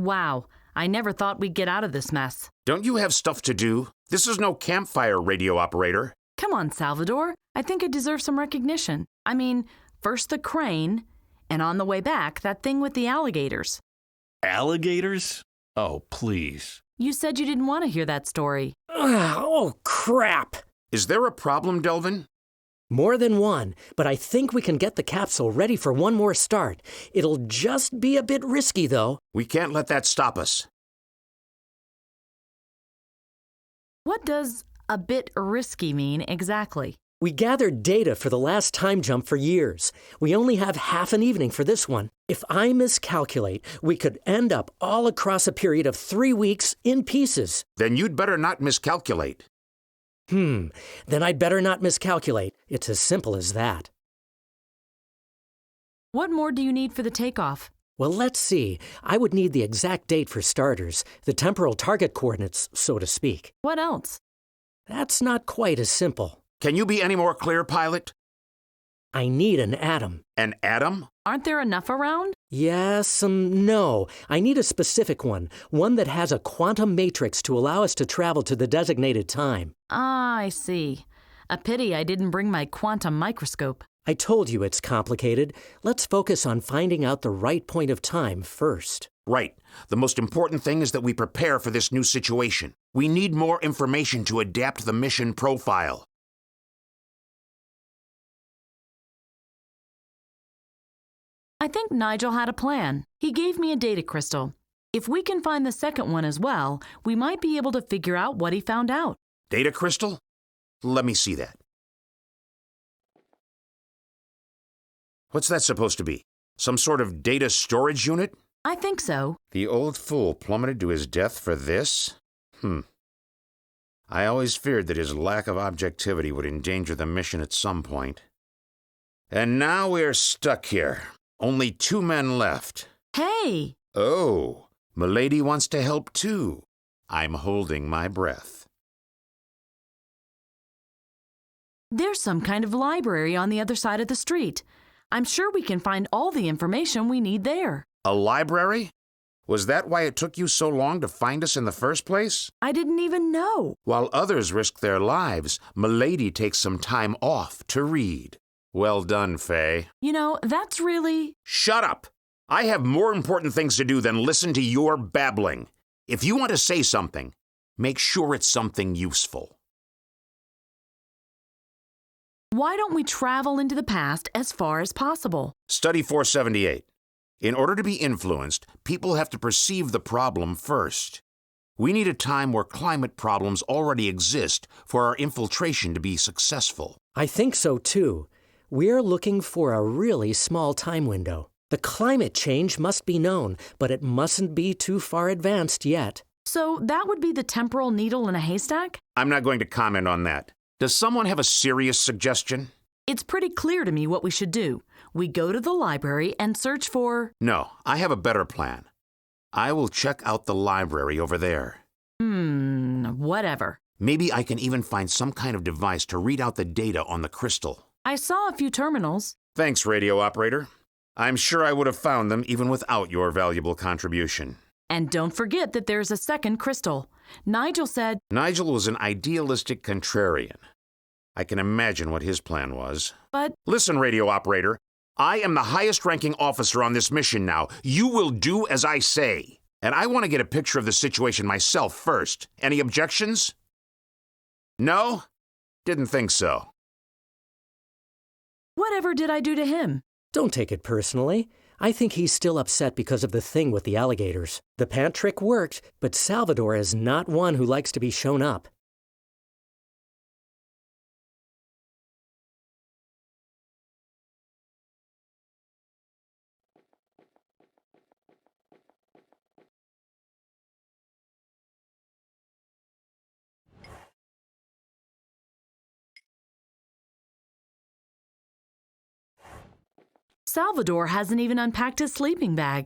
Wow, I never thought we'd get out of this mess. Don't you have stuff to do? This is no campfire, radio operator. Come on, Salvador. I think it deserves some recognition. I mean, first the crane, and on the way back, that thing with the alligators. Alligators? Oh, please. You said you didn't want to hear that story. Oh, crap! Is there a problem, Delvin? More than one, but I think we can get the capsule ready for one more start. It'll just be a bit risky, though. We can't let that stop us. What does a bit risky mean exactly? We gathered data for the last time jump for years. We only have half an evening for this one. If I miscalculate, we could end up all across a period of 3 weeks in pieces. Then you'd better not miscalculate. Then I'd better not miscalculate. It's as simple as that. What more do you need for the takeoff? Well, let's see. I would need the exact date for starters, the temporal target coordinates, so to speak. What else? That's not quite as simple. Can you be any more clear, pilot? I need an atom. An atom? Aren't there enough around? Yes, no. I need a specific one that has a quantum matrix to allow us to travel to the designated time. Ah, I see. A pity I didn't bring my quantum microscope. I told you it's complicated. Let's focus on finding out the right point of time first. Right. The most important thing is that we prepare for this new situation. We need more information to adapt the mission profile. I think Nigel had a plan. He gave me a data crystal. If we can find the second one as well, we might be able to figure out what he found out. Data crystal? Let me see that. What's that supposed to be? Some sort of data storage unit? I think so. The old fool plummeted to his death for this? I always feared that his lack of objectivity would endanger the mission at some point. And now we're stuck here. Only 2 men left. Hey! Oh, Milady wants to help too. I'm holding my breath. There's some kind of library on the other side of the street. I'm sure we can find all the information we need there. A library? Was that why it took you so long to find us in the first place? I didn't even know. While others risk their lives, Milady takes some time off to read. Well done, Faye. You know, that's really... Shut up! I have more important things to do than listen to your babbling. If you want to say something, make sure it's something useful. Why don't we travel into the past as far as possible? Study 478. In order to be influenced, people have to perceive the problem first. We need a time where climate problems already exist for our infiltration to be successful. I think so, too. We're looking for a really small time window. The climate change must be known, but it mustn't be too far advanced yet. So that would be the temporal needle in a haystack? I'm not going to comment on that. Does someone have a serious suggestion? It's pretty clear to me what we should do. We go to the library and search for... No, I have a better plan. I will check out the library over there. Whatever. Maybe I can even find some kind of device to read out the data on the crystal. I saw a few terminals. Thanks, radio operator. I'm sure I would have found them even without your valuable contribution. And don't forget that there's a second crystal. Nigel said... Nigel was an idealistic contrarian. I can imagine what his plan was. But... Listen, radio operator. I am the highest-ranking officer on this mission now. You will do as I say. And I want to get a picture of the situation myself first. Any objections? No? Didn't think so. Whatever did I do to him? Don't take it personally. I think he's still upset because of the thing with the alligators. The pant trick worked, but Salvador is not one who likes to be shown up. Salvador hasn't even unpacked his sleeping bag.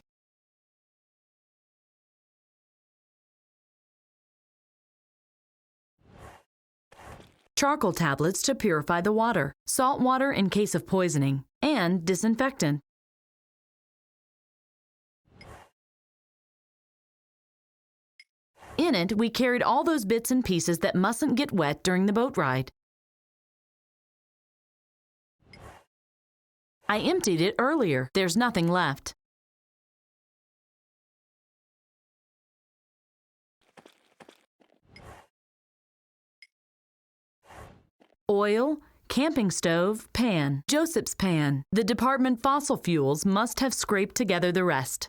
Charcoal tablets to purify the water, salt water in case of poisoning, and disinfectant. In it, we carried all those bits and pieces that mustn't get wet during the boat ride. I emptied it earlier. There's nothing left. Oil, camping stove, pan, Joseph's pan. The department fossil fuels must have scraped together the rest.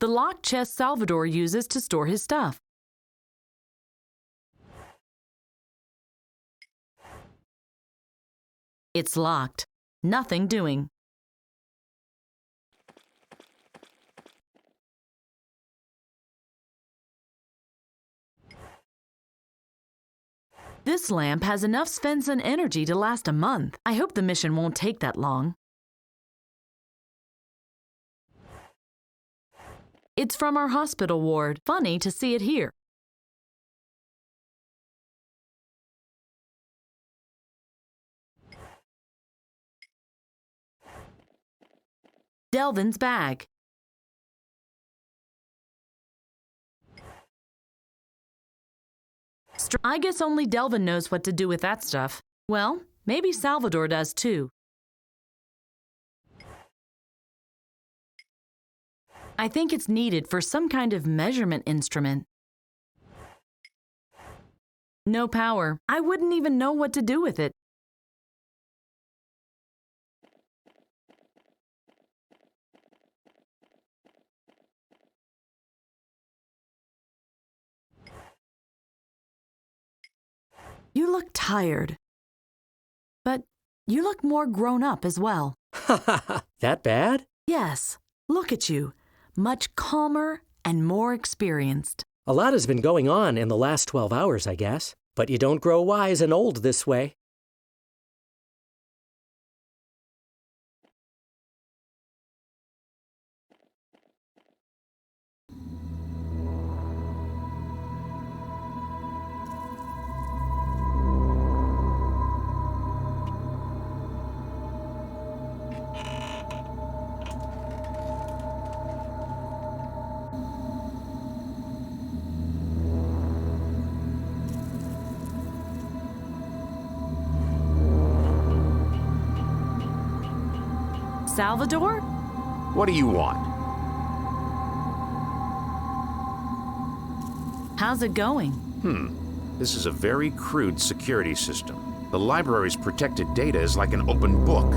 The locked chest Salvador uses to store his stuff. It's locked. Nothing doing. This lamp has enough Svensson energy to last a month. I hope the mission won't take that long. It's from our hospital ward. Funny to see it here. Delvin's bag. I guess only Delvin knows what to do with that stuff. Well, maybe Salvador does too. I think it's needed for some kind of measurement instrument. No power. I wouldn't even know what to do with it. You look tired. But you look more grown up as well. That bad? Yes. Look at you. Much calmer and more experienced. A lot has been going on in the last 12 hours, I guess. But you don't grow wise and old this way. Salvador? What do you want? How's it going? This is a very crude security system. The library's protected data is like an open book.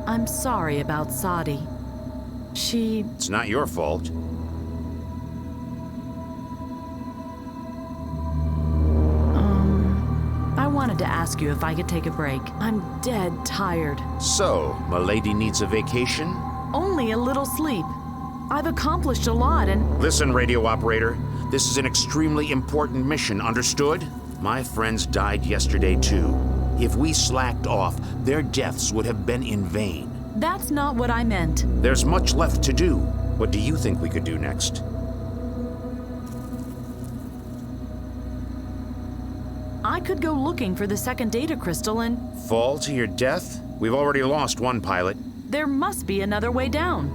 I'm sorry about Sadi. It's not your fault. I wanted to ask you if I could take a break. I'm dead tired. So, Milady needs a vacation? Only a little sleep. I've accomplished a lot and... Listen, radio operator. This is an extremely important mission, understood? My friends died yesterday, too. If we slacked off, their deaths would have been in vain. That's not what I meant. There's much left to do. What do you think we could do next? I could go looking for the second data crystal and... Fall to your death? We've already lost one pilot. There must be another way down.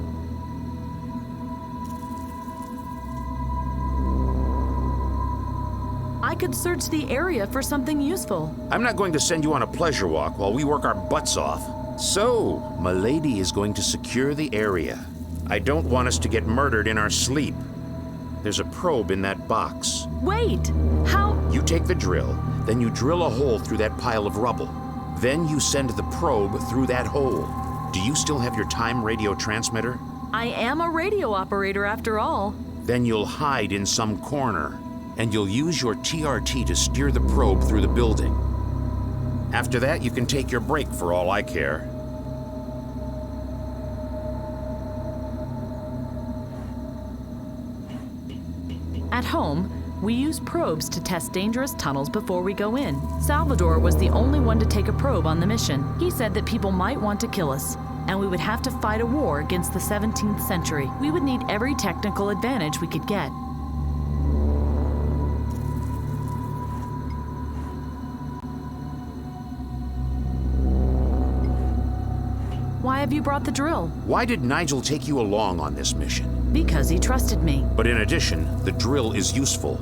I could search the area for something useful. I'm not going to send you on a pleasure walk while we work our butts off. So, Milady is going to secure the area. I don't want us to get murdered in our sleep. There's a probe in that box. Wait! How... You take the drill, then you drill a hole through that pile of rubble. Then you send the probe through that hole. Do you still have your time radio transmitter? I am a radio operator after all. Then you'll hide in some corner, and you'll use your TRT to steer the probe through the building. After that, you can take your break for all I care. At home, we use probes to test dangerous tunnels before we go in. Salvador was the only one to take a probe on the mission. He said that people might want to kill us, and we would have to fight a war against the 17th century. We would need every technical advantage we could get. why have you brought the drill? Why did Nigel take you along on this mission? Because he trusted me. But in addition, the drill is useful.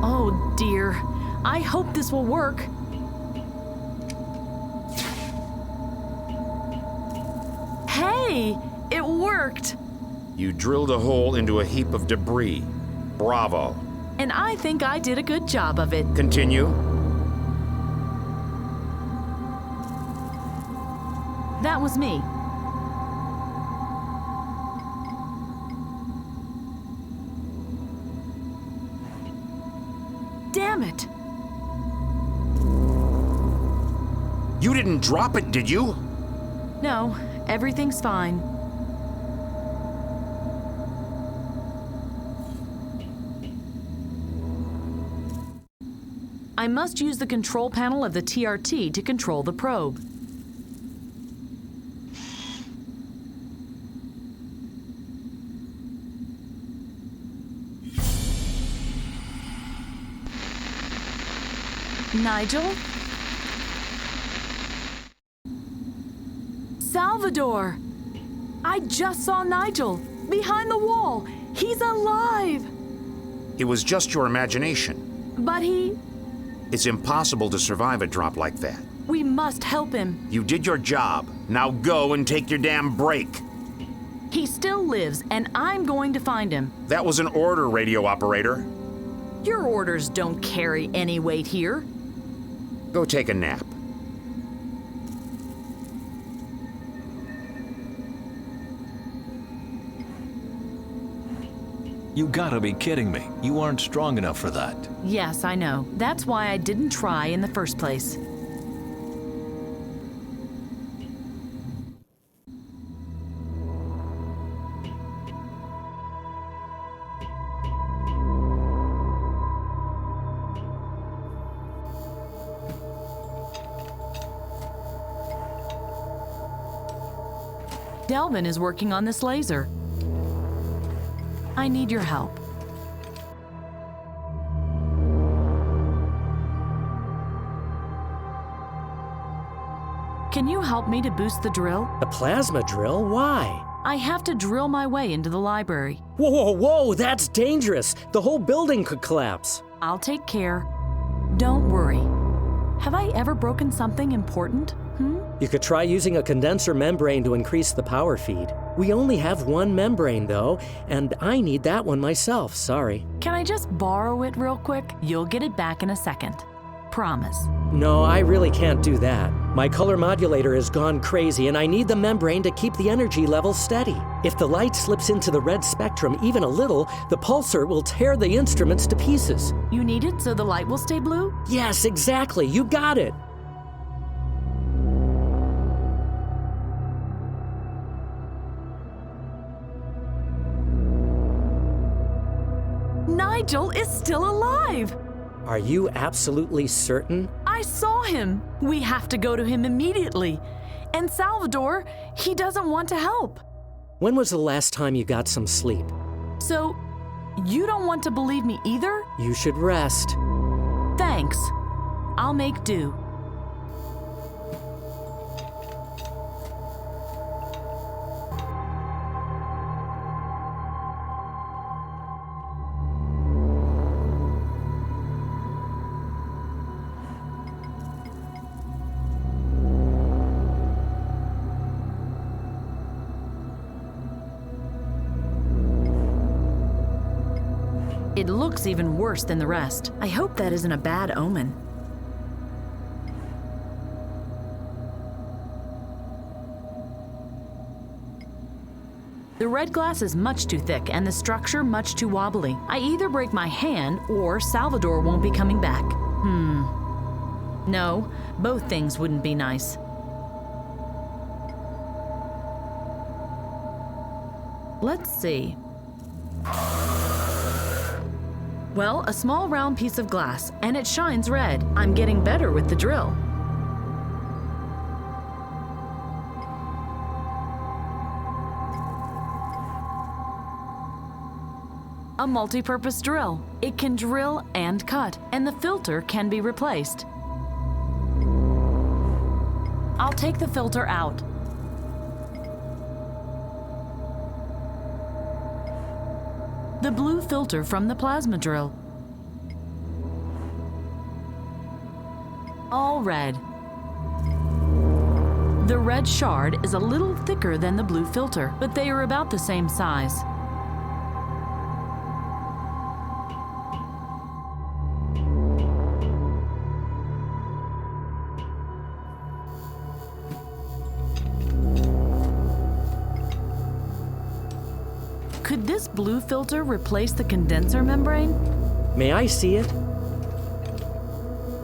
Oh dear, I hope this will work. Hey, it worked! You drilled a hole into a heap of debris. Bravo. And I think I did a good job of it. Continue. That was me. Damn it! You didn't drop it, did you? No, everything's fine. I must use the control panel of the TRT to control the probe. Nigel? Salvador! I just saw Nigel! Behind the wall! He's alive! It was just your imagination. But It's impossible to survive a drop like that. we must help him. You did your job. Now go and take your damn break. He still lives, and I'm going to find him. That was an order, radio operator. Your orders don't carry any weight here. Go take a nap. You gotta be kidding me. You aren't strong enough for that. Yes, I know. That's why I didn't try in the first place. Delvin is working on this laser. I need your help. Can you help me to boost the drill? A plasma drill? Why? I have to drill my way into the library. Whoa, whoa, whoa, that's dangerous. The whole building could collapse. I'll take care. Don't worry. Have I ever broken something important? You could try using a condenser membrane to increase the power feed. We only have one membrane, though, and I need that one myself, sorry. Can I just borrow it real quick? You'll get it back in a second. Promise. No, I really can't do that. My color modulator has gone crazy, and I need the membrane to keep the energy level steady. If the light slips into the red spectrum even a little, the pulsar will tear the instruments to pieces. You need it so the light will stay blue? Yes, exactly. You got it. Nigel is still alive! Are you absolutely certain? I saw him! We have to go to him immediately. And Salvador, he doesn't want to help. When was the last time you got some sleep? So, you don't want to believe me either? You should rest. Thanks. I'll make do. It looks even worse than the rest. I hope that isn't a bad omen. The red glass is much too thick and the structure much too wobbly. I either break my hand or Salvador won't be coming back. No, both things wouldn't be nice. Let's see. Well, a small round piece of glass, and it shines red. I'm getting better with the drill. A multi-purpose drill. It can drill and cut, and the filter can be replaced. I'll take the filter out. The blue filter from the plasma drill. All red. The red shard is a little thicker than the blue filter, but they are about the same size. Could this blue filter replace the condenser membrane? May I see it?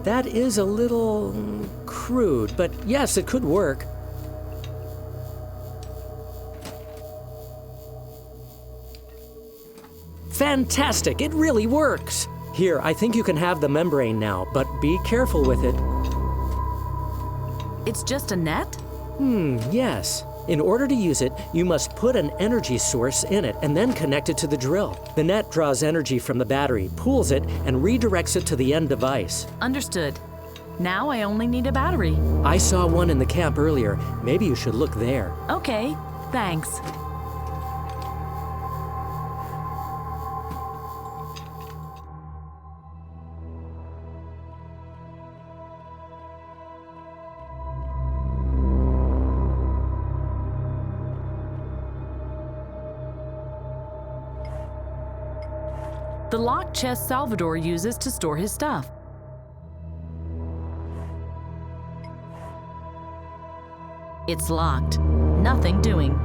That is a little crude, but yes, it could work. Fantastic! It really works! Here, I think you can have the membrane now, but be careful with it. It's just a net? Yes. In order to use it, you must put an energy source in it and then connect it to the drill. The net draws energy from the battery, pools it, and redirects it to the end device. Understood. Now I only need a battery. I saw one in the camp earlier. Maybe you should look there. Okay, thanks. The locked chest Salvador uses to store his stuff. It's locked. Nothing doing.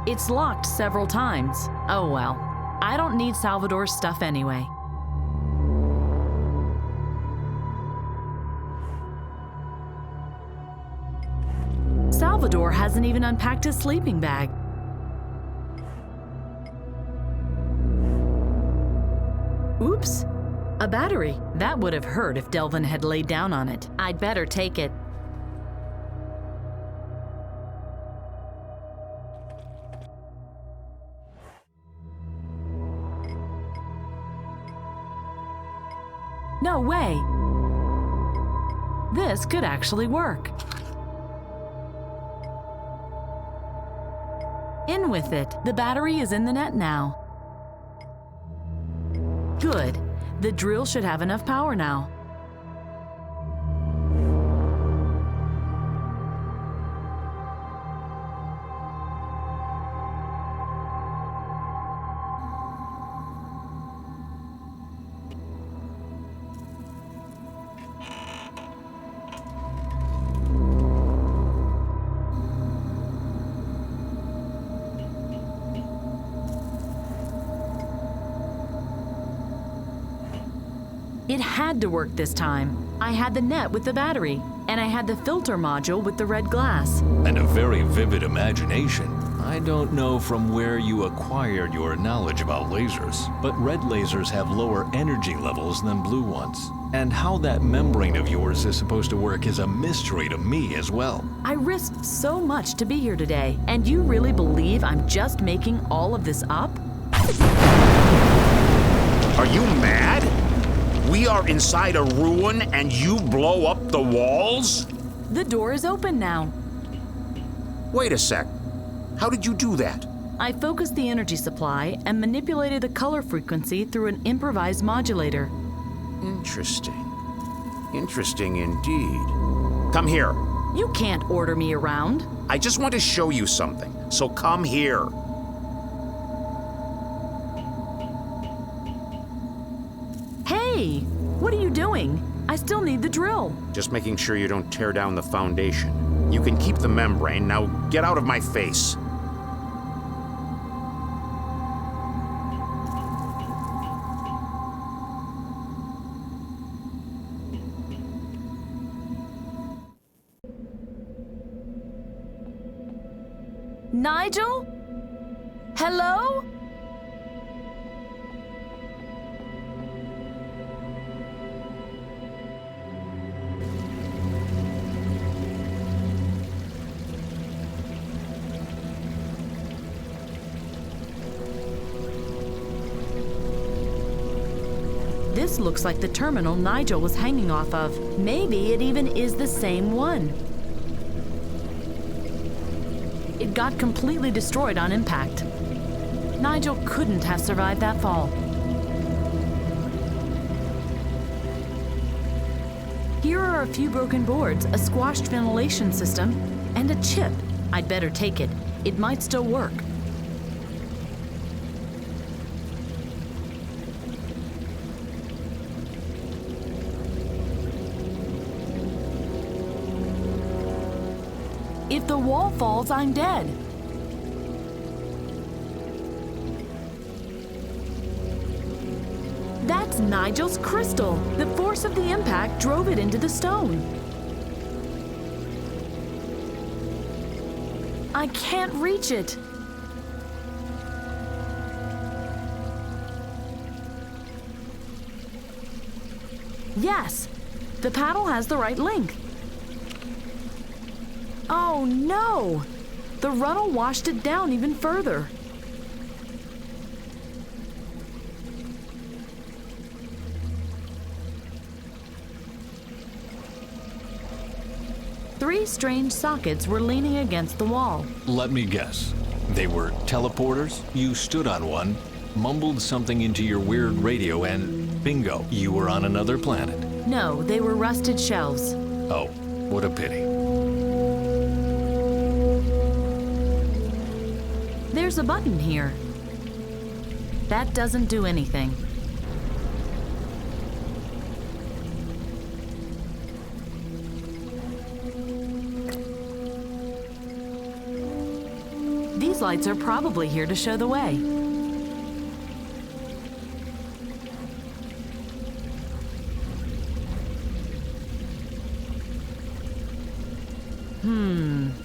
It's locked several times. Oh well. I don't need Salvador's stuff anyway. Salvador hasn't even unpacked his sleeping bag. Oops, a battery. That would have hurt if Delvin had laid down on it. I'd better take it. No way. This could actually work. In with it. The battery is in the net now. Good. The drill should have enough power now. It had to work this time. I had the net with the battery, and I had the filter module with the red glass. And a very vivid imagination. I don't know from where you acquired your knowledge about lasers, but red lasers have lower energy levels than blue ones. And how that membrane of yours is supposed to work is a mystery to me as well. I risked so much to be here today, and you really believe I'm just making all of this up? Are you mad? We are inside a ruin and you blow up the walls? The door is open now. Wait a sec. How did you do that? I focused the energy supply and manipulated the color frequency through an improvised modulator. Interesting. Interesting indeed. Come here. You can't order me around. I just want to show you something, so come here. Hey, what are you doing? I still need the drill. Just making sure you don't tear down the foundation. You can keep the membrane. Now get out of my face. Nigel? Hello? This looks like the terminal Nigel was hanging off of. Maybe it even is the same one. It got completely destroyed on impact. Nigel couldn't have survived that fall. Here are a few broken boards, a squashed ventilation system, and a chip. I'd better take it. It might still work. If the wall falls, I'm dead. That's Nigel's crystal. The force of the impact drove it into the stone. I can't reach it. Yes, the paddle has the right length. Oh no! The runnel washed it down even further. Three strange sockets were leaning against the wall. Let me guess. They were teleporters? You stood on one, mumbled something into your weird radio, and bingo, you were on another planet. No, they were rusted shelves. Oh, what a pity. There's a button here. That doesn't do anything. These lights are probably here to show the way.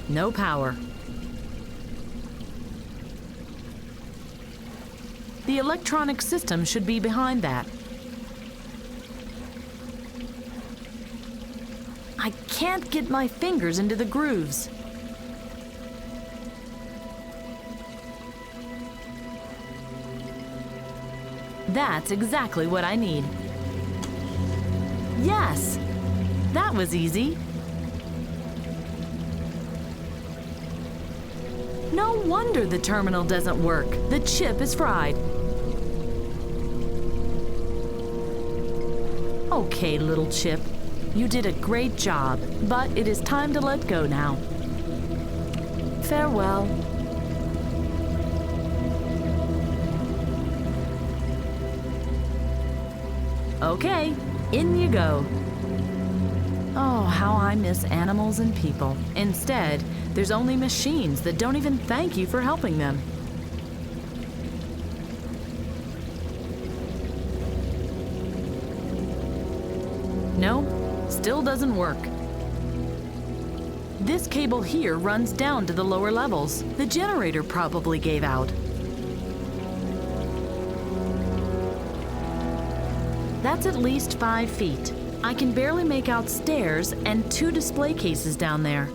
No power. The electronic system should be behind that. I can't get my fingers into the grooves. That's exactly what I need. Yes! That was easy. No wonder the terminal doesn't work. The chip is fried. Okay, little chip. You did a great job, but it is time to let go now. Farewell. Okay, in you go. Oh, how I miss animals and people. Instead, there's only machines that don't even thank you for helping them. No, still doesn't work. This cable here runs down to the lower levels. The generator probably gave out. That's at least 5 feet. I can barely make out stairs and 2 display cases down there.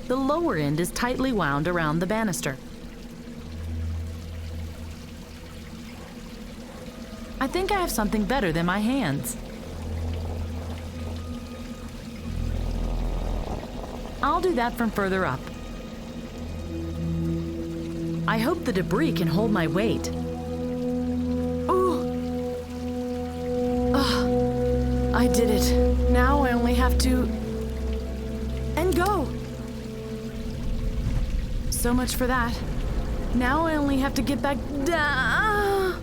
The lower end is tightly wound around the banister. I think I have something better than my hands. I'll do that from further up. I hope the debris can hold my weight. Ooh! Ugh, I did it. Now I only have to... and go! So much for that. Now I only have to get back down. Ow!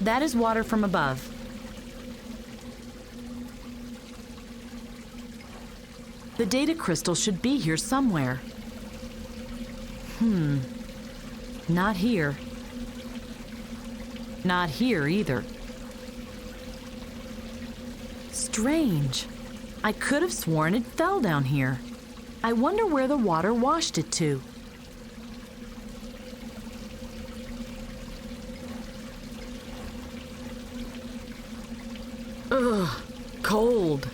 That is water from above. The data crystal should be here somewhere. Not here. Not here either. Strange. I could have sworn it fell down here. I wonder where the water washed it to. Ugh, cold.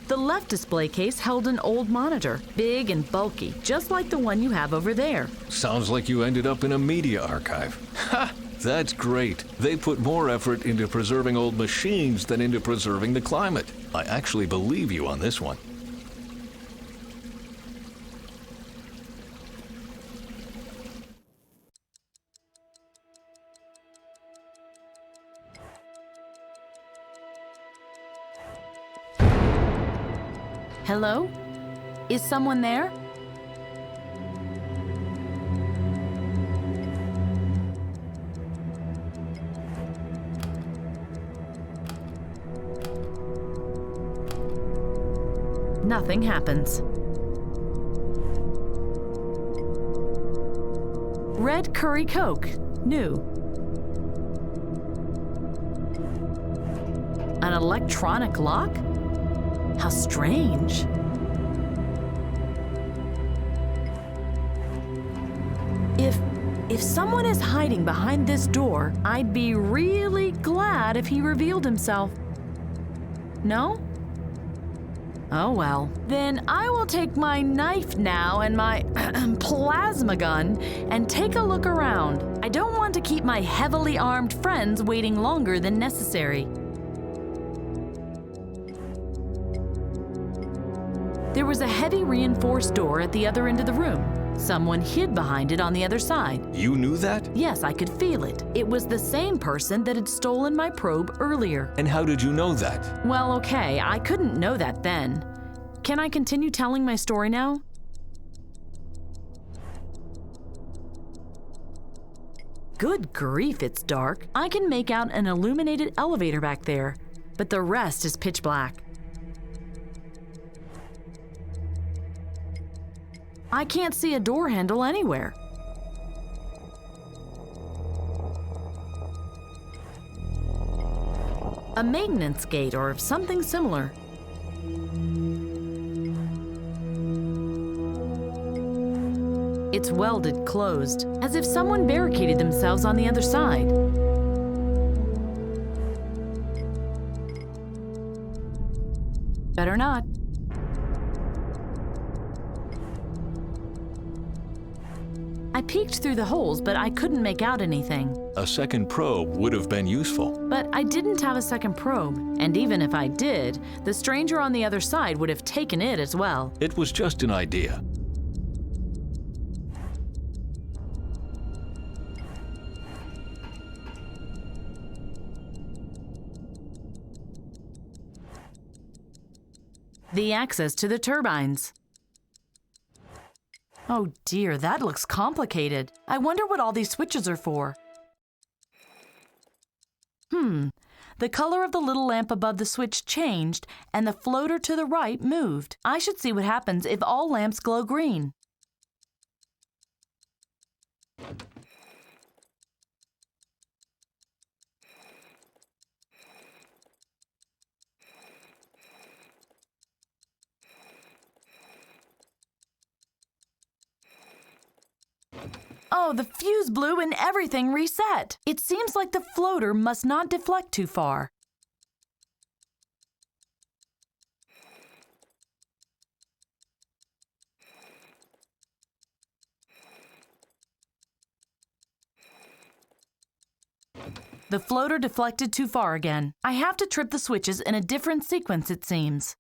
The left display case held an old monitor, big and bulky, just like the one you have over there. Sounds like you ended up in a media archive. Ha! That's great. They put more effort into preserving old machines than into preserving the climate. I actually believe you on this one. Hello? Is someone there? Nothing happens. Red curry Coke, new. An electronic lock? How strange. If someone is hiding behind this door, I'd be really glad if he revealed himself. No? Oh well. Then I will take my knife now and my plasma gun and take a look around. I don't want to keep my heavily armed friends waiting longer than necessary. There was a heavy reinforced door at the other end of the room. Someone hid behind it on the other side. You knew that? Yes, I could feel it. It was the same person that had stolen my probe earlier. And how did you know that? Well, okay, I couldn't know that then. Can I continue telling my story now? Good grief, it's dark. I can make out an illuminated elevator back there, but the rest is pitch black. I can't see a door handle anywhere. A maintenance gate or something similar. It's welded closed, as if someone barricaded themselves on the other side. Better not. I peeked through the holes, but I couldn't make out anything. A second probe would have been useful. But I didn't have a second probe, and even if I did, the stranger on the other side would have taken it as well. It was just an idea. The access to the turbines. Oh dear, that looks complicated. I wonder what all these switches are for. The color of the little lamp above the switch changed, and the floater to the right moved. I should see what happens if all lamps glow green. Oh, the fuse blew and everything reset. It seems like the floater must not deflect too far. The floater deflected too far again. I have to trip the switches in a different sequence, it seems.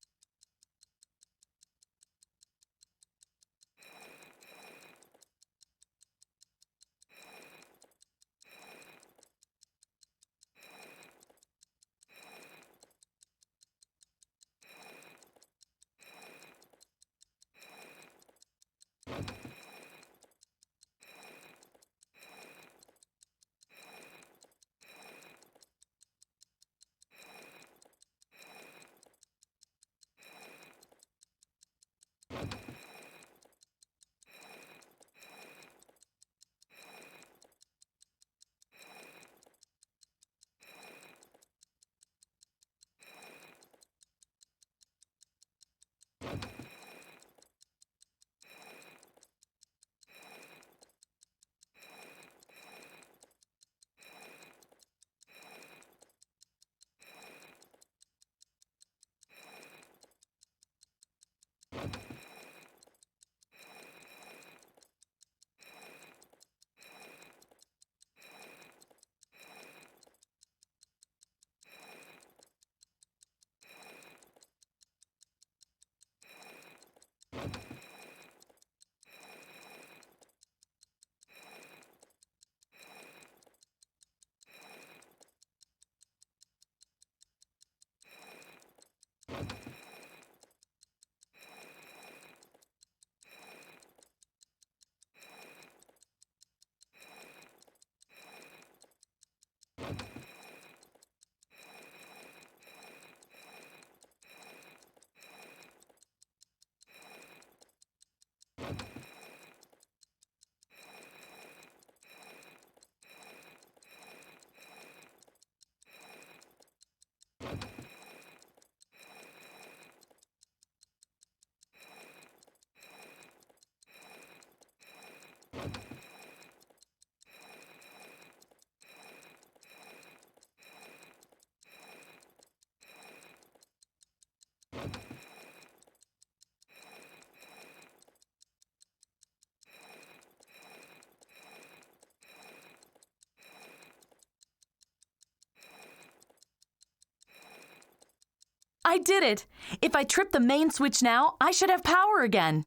I did it! If I trip the main switch now, I should have power again.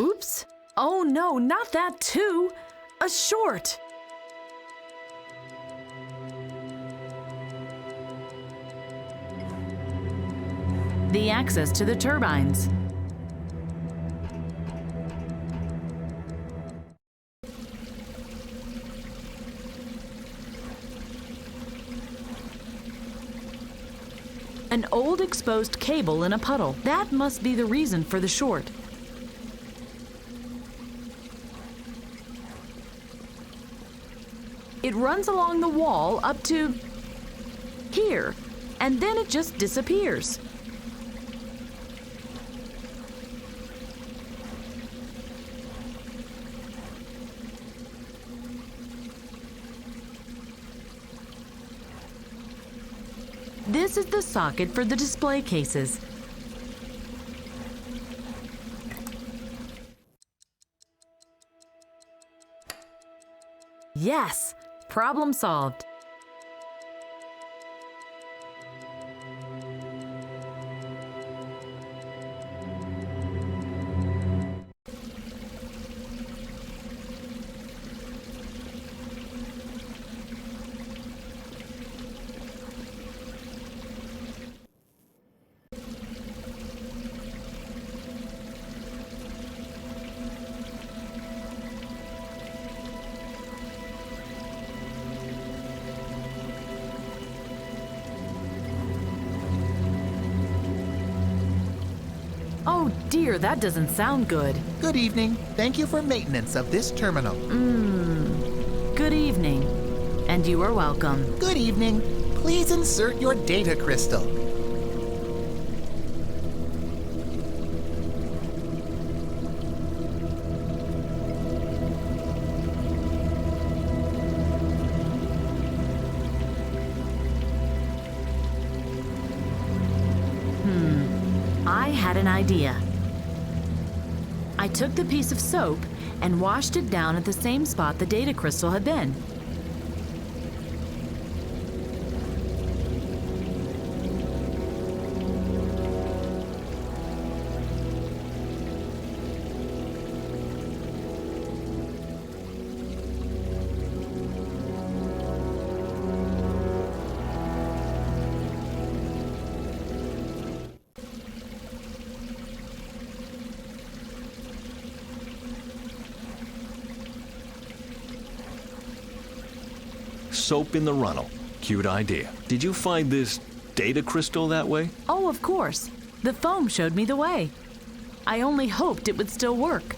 Oops! Oh no, not that too! A short! The access to the turbines. An old exposed cable in a puddle. That must be the reason for the short. It runs along the wall up to here, and then it just disappears. This is the socket for the display cases. Yes, problem solved. Oh dear, that doesn't sound good. Good evening. Thank you for maintenance of this terminal. Good evening. And you are welcome. Good evening. Please insert your data crystal. I had an idea. I took the piece of soap and washed it down at the same spot the data crystal had been. Soap in the runnel. Cute idea. Did you find this data crystal that way? Oh, of course. The foam showed me the way. I only hoped it would still work.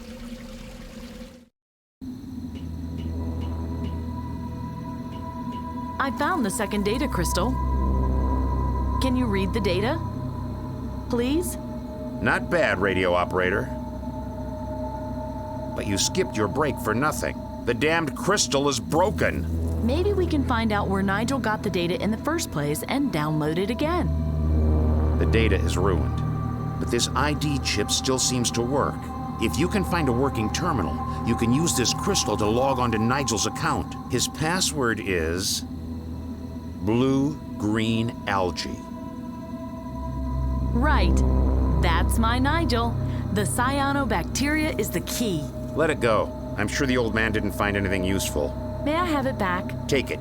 I found the second data crystal. Can you read the data? Please? Not bad, radio operator. But you skipped your break for nothing. The damned crystal is broken. Maybe we can find out where Nigel got the data in the first place and download it again. The data is ruined, but this ID chip still seems to work. If you can find a working terminal, you can use this crystal to log onto Nigel's account. His password is blue-green algae. Right. That's my Nigel. The cyanobacteria is the key. Let it go. I'm sure the old man didn't find anything useful. May I have it back? Take it.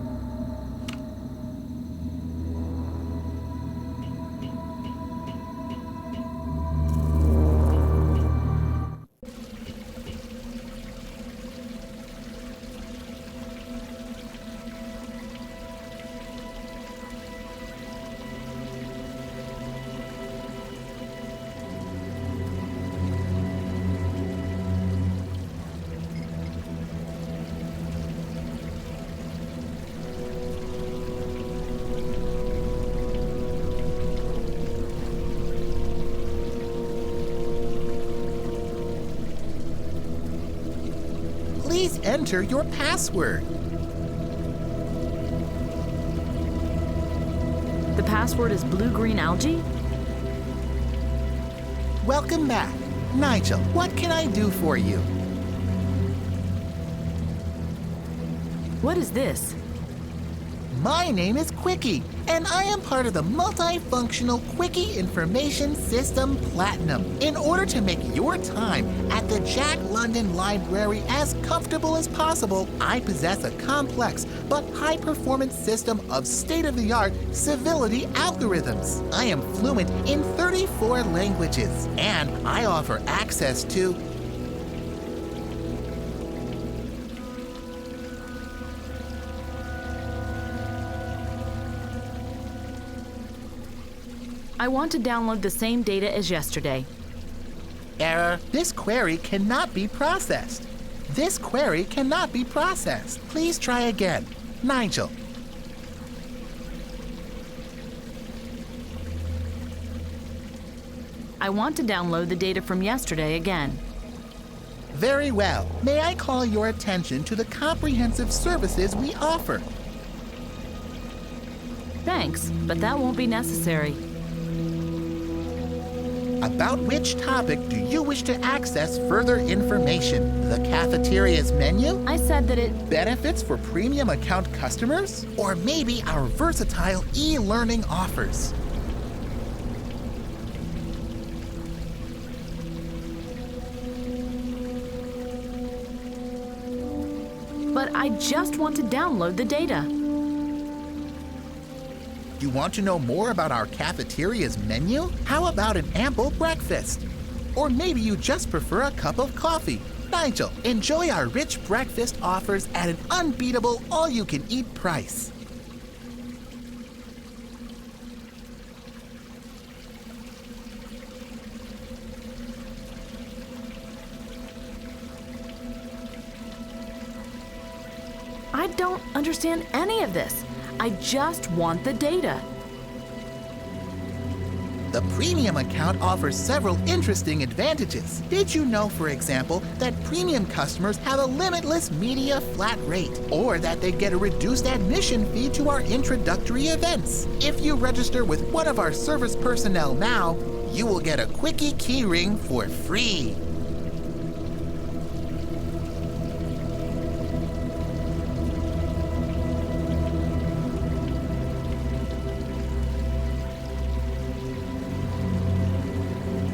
Please enter your password. The password is blue-green algae? Welcome back. Nigel, what can I do for you? What is this? My name is Quickie, and I am part of the multifunctional Quickie Information System Platinum. In order to make your time at the Jack London Library as comfortable as possible, I possess a complex but high-performance system of state-of-the-art civility algorithms. I am fluent in 34 languages, and I offer access to I want to download the same data as yesterday. Error. This query cannot be processed. This query cannot be processed. Please try again. Nigel. I want to download the data from yesterday again. Very well. May I call your attention to the comprehensive services we offer? Thanks, but that won't be necessary. About which topic do you wish to access further information? The cafeteria's menu? I said that it... Benefits for premium account customers? Or maybe our versatile e-learning offers? But I just want to download the data. You want to know more about our cafeteria's menu? How about an ample breakfast? Or maybe you just prefer a cup of coffee? Nigel, enjoy our rich breakfast offers at an unbeatable all-you-can-eat price. I don't understand any of this. I just want the data. The premium account offers several interesting advantages. Did you know, for example, that premium customers have a limitless media flat rate, or that they get a reduced admission fee to our introductory events? If you register with one of our service personnel now, you will get a Quickie keyring for free.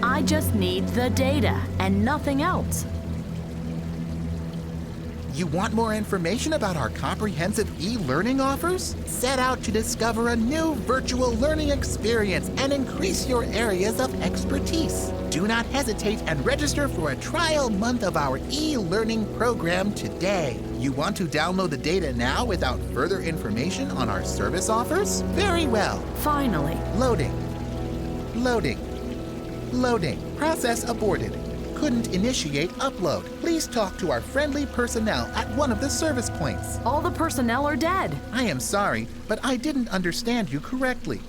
I just need the data and nothing else. You want more information about our comprehensive e-learning offers? Set out to discover a new virtual learning experience and increase your areas of expertise. Do not hesitate and register for a trial month of our e-learning program today. You want to download the data now without further information on our service offers? Very well. Finally. Loading. Loading. Loading. Process aborted. Couldn't initiate upload. Please talk to our friendly personnel at one of the service points. All the personnel are dead. I am sorry, but I didn't understand you correctly.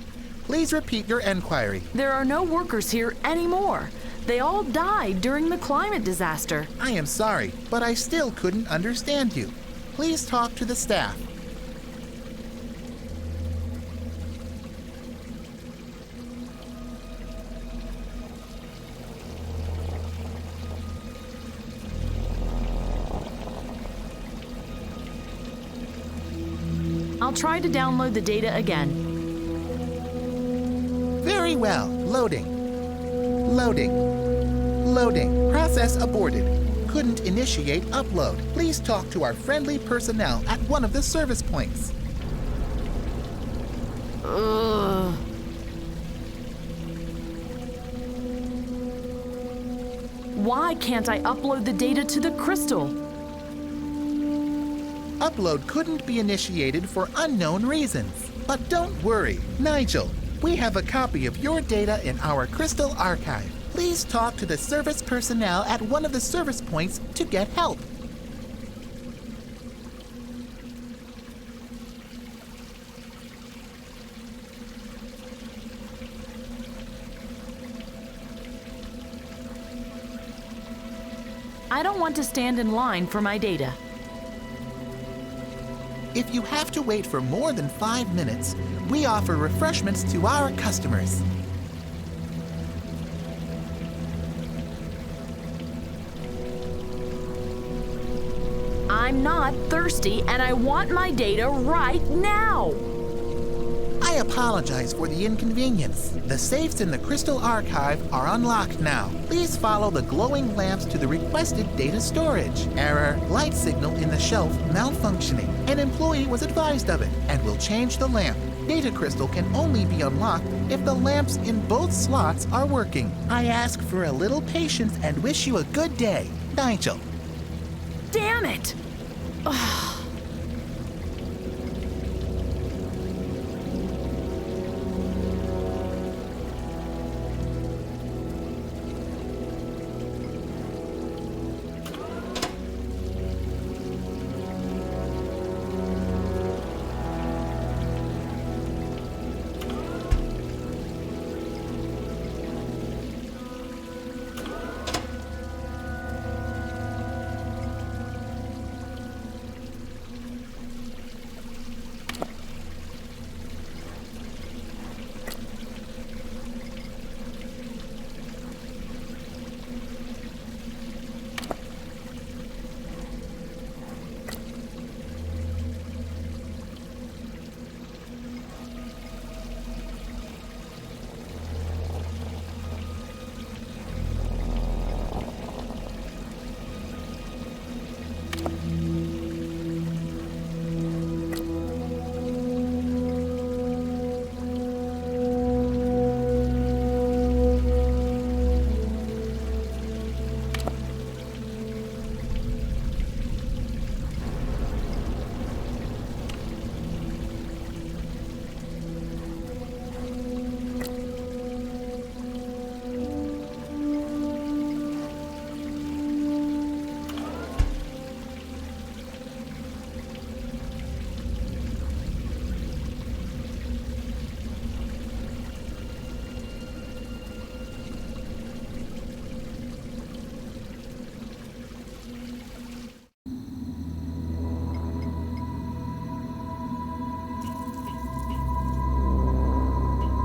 Please repeat your enquiry. There are no workers here anymore. They all died during the climate disaster. I am sorry, but I still couldn't understand you. Please talk to the staff. I'll try to download the data again. Very well. Loading. Loading. Loading. Process aborted. Couldn't initiate upload. Please talk to our friendly personnel at one of the service points. Ugh. Why can't I upload the data to the crystal? Upload couldn't be initiated for unknown reasons. But don't worry, Nigel. We have a copy of your data in our crystal archive. Please talk to the service personnel at one of the service points to get help. I don't want to stand in line for my data. If you have to wait for more than 5 minutes, we offer refreshments to our customers. I'm not thirsty and I want my data right now. apologize for the inconvenience. The safes in the Crystal Archive are unlocked now. Please follow the glowing lamps to the requested data storage. Error, light signal in the shelf malfunctioning. An employee was advised of it and will change the lamp. Data crystal can only be unlocked if the lamps in both slots are working. I ask for a little patience and wish you a good day. Nigel. Damn it! Ugh.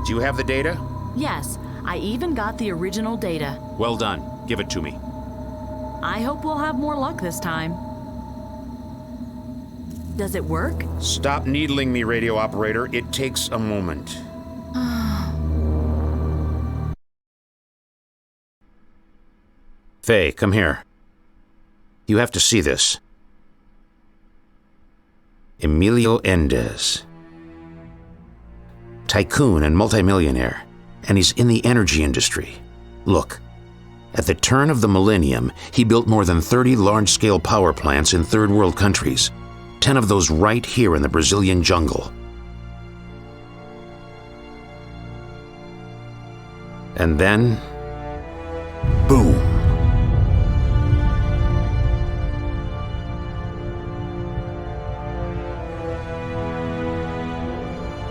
Do you have the data? Yes, I even got the original data. Well done. Give it to me. I hope we'll have more luck this time. Does it work? Stop needling me, radio operator. It takes a moment. Faye, come here. You have to see this. Emilio Endez. Tycoon and multimillionaire, and he's in the energy industry. Look, at the turn of the millennium, he built more than 30 large-scale power plants in third world countries, 10 of those right here in the Brazilian jungle. And then, boom.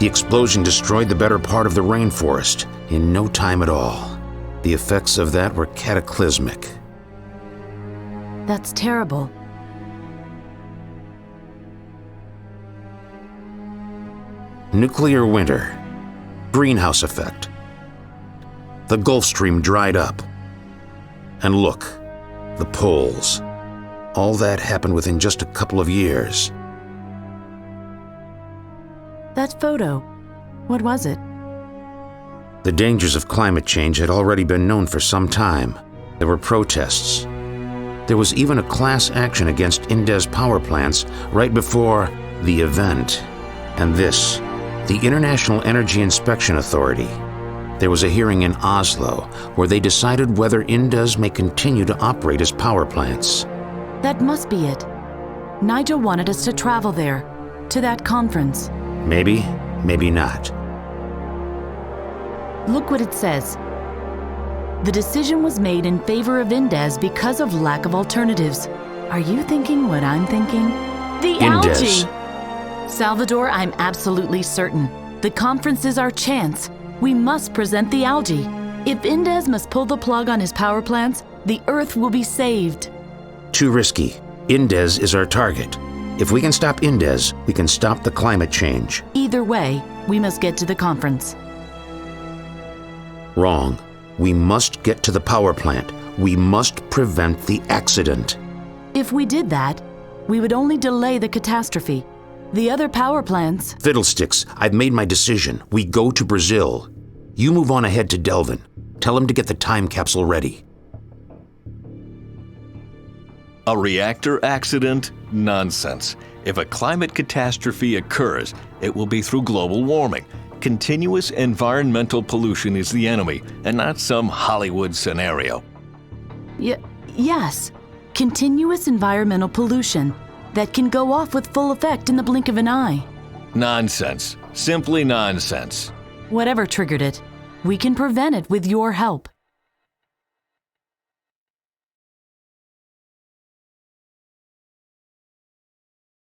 The explosion destroyed the better part of the rainforest in no time at all. The effects of that were cataclysmic. That's terrible. Nuclear winter, greenhouse effect. The Gulf Stream dried up. And look, the poles. All that happened within just a couple of years. That photo, what was it? The dangers of climate change had already been known for some time. There were protests. There was even a class action against Endez power plants right before the event. And this, the International Energy Inspection Authority. There was a hearing in Oslo where they decided whether Endez may continue to operate as power plants. That must be it. Nigel wanted us to travel there, to that conference. Maybe, maybe not. Look what it says. The decision was made in favor of Endez because of lack of alternatives. Are you thinking what I'm thinking? The Endez. algae! Salvador, I'm absolutely certain. The conference is our chance. We must present the algae. If Endez must pull the plug on his power plants, the Earth will be saved. Too risky. Endez is our target. If we can stop Endez, we can stop the climate change. Either way, we must get to the conference. Wrong. We must get to the power plant. We must prevent the accident. If we did that, we would only delay the catastrophe. The other power plants. Fiddlesticks, I've made my decision. We go to Brazil. You move on ahead to Delvin. Tell him to get the time capsule ready. A reactor accident? Nonsense. If a climate catastrophe occurs, it will be through global warming. Continuous environmental pollution is the enemy, and not some Hollywood scenario. Yes. Continuous environmental pollution that can go off with full effect in the blink of an eye. Nonsense. Simply nonsense. Whatever triggered it, we can prevent it with your help.